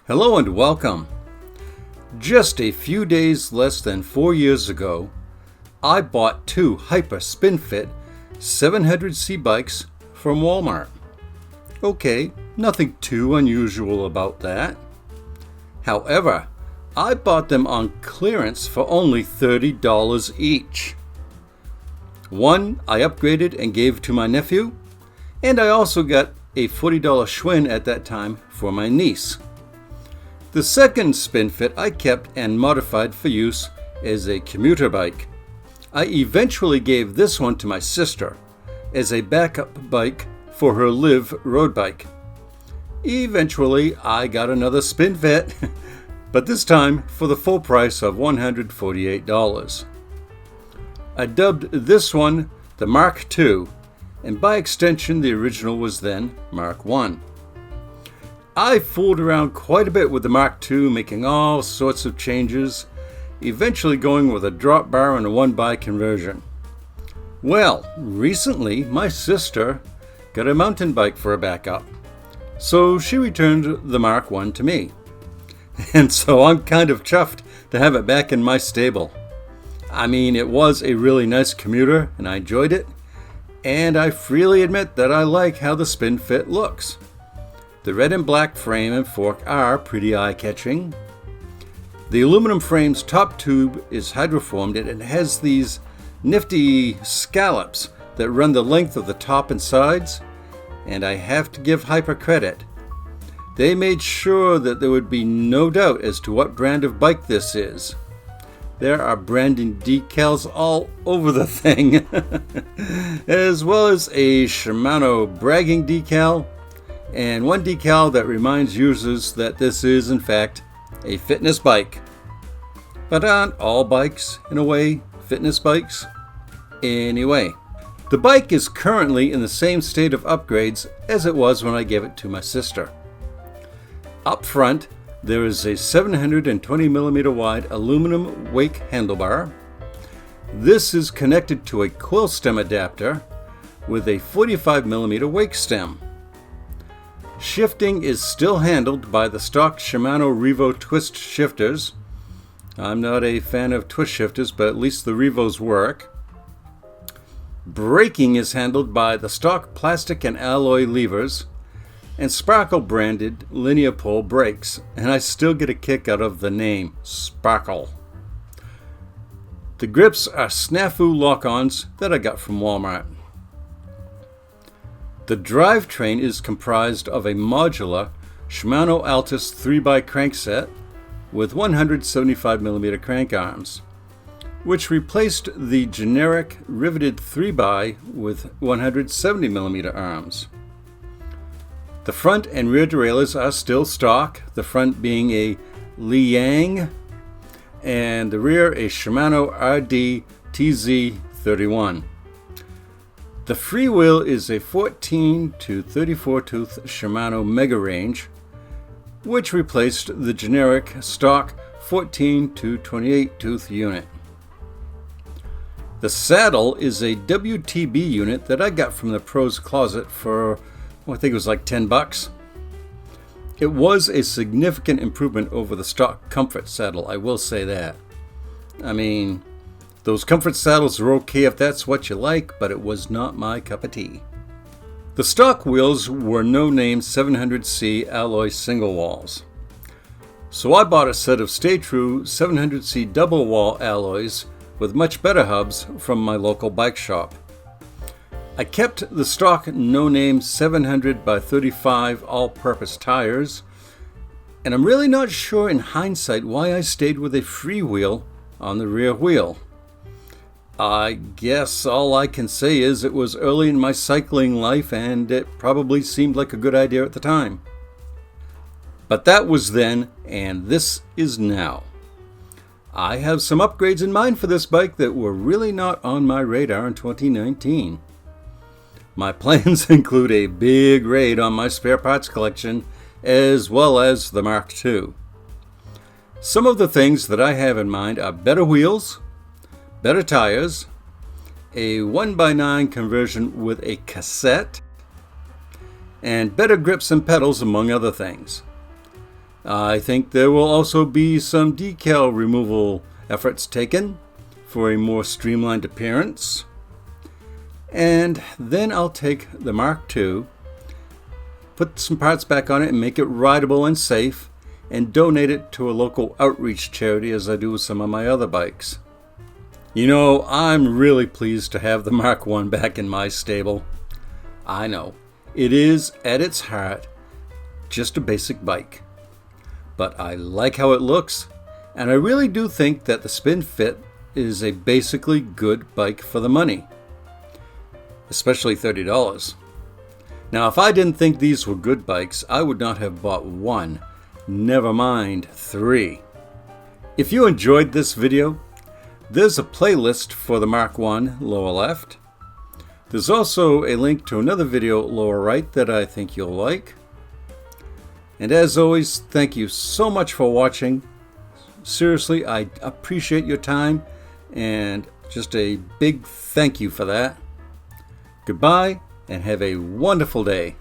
Hello and welcome. Just a few days less than 4 years ago, I bought two Hyper Spinfit 700C bikes from Walmart. Okay, nothing too unusual about that. However, I bought them on clearance for only $30 each. One I upgraded and gave to my nephew, and I also got a $40 Schwinn at that time for my niece. The second SpinFit I kept and modified for use as a commuter bike. I eventually gave this one to my sister as a backup bike for her Live road bike. Eventually, I got another SpinFit, but this time for the full price of $148. I dubbed this one the Mark II, and by extension the original was then Mark I. I fooled around quite a bit with the Mark II, making all sorts of changes, eventually going with a drop bar and a one-by conversion. Well, recently my sister got a mountain bike for a backup, so she returned the Mark I to me. And so I'm kind of chuffed to have it back in my stable. I mean, it was a really nice commuter and I enjoyed it, and I freely admit that I like how the SpinFit looks. The red and black frame and fork are pretty eye-catching. The aluminum frame's top tube is hydroformed and it has these nifty scallops that run the length of the top and sides, and I have to give Hyper credit. They made sure that there would be no doubt as to what brand of bike this is. There are branding decals all over the thing, as well as a Shimano bragging decal, and one decal that reminds users that this is, in fact, a fitness bike. But aren't all bikes, in a way, fitness bikes? Anyway, the bike is currently in the same state of upgrades as it was when I gave it to my sister. Up front, there is a 720mm wide aluminum wake handlebar. This is connected to a quill stem adapter with a 45mm wake stem. Shifting is still handled by the stock Shimano Revo twist shifters. I'm not a fan of twist shifters, but at least the Revos work. Braking is handled by the stock plastic and alloy levers and Sparkle branded linear pull brakes, and I still get a kick out of the name Sparkle. The grips are snafu lock-ons that I got from Walmart. The drivetrain is comprised of a modular Shimano Altus 3x crankset with 175mm crank arms, which replaced the generic riveted 3x with 170mm arms. The front and rear derailleurs are still stock, the front being a Liang and the rear a Shimano RD TZ31. The freewheel is a 14 to 34 tooth Shimano Mega Range, which replaced the generic stock 14 to 28 tooth unit. The saddle is a WTB unit that I got from the Pro's Closet for, I think it was like $10. It was a significant improvement over the stock Comfort saddle, I will say that. I mean, those Comfort saddles are okay if that's what you like, but it was not my cup of tea. The stock wheels were no-name 700C alloy single walls. So I bought a set of Stay True 700C double wall alloys with much better hubs from my local bike shop. I kept the stock no-name 700 by 35 all-purpose tires, and I'm really not sure in hindsight why I stayed with a freewheel on the rear wheel. I guess all I can say is it was early in my cycling life and it probably seemed like a good idea at the time. But that was then, and this is now. I have some upgrades in mind for this bike that were really not on my radar in 2019. My plans include a big raid on my spare parts collection, as well as the Mark II. Some of the things that I have in mind are better wheels, better tires, a 1x9 conversion with a cassette, and better grips and pedals, among other things. I think there will also be some decal removal efforts taken for a more streamlined appearance. And then I'll take the Mark II, put some parts back on it and make it rideable and safe, and donate it to a local outreach charity as I do with some of my other bikes. You know, I'm really pleased to have the Mark I back in my stable. I know, it is at its heart just a basic bike, but I like how it looks, and I really do think that the SpinFit is a basically good bike for the money, especially $30. Now, if I didn't think these were good bikes, I would not have bought one, never mind 3. If you enjoyed this video, there's a playlist for the Mark I lower left. There's also a link to another video lower right that I think you'll like. And as always, thank you so much for watching. Seriously, I appreciate your time, and just a big thank you for that. Goodbye, and have a wonderful day.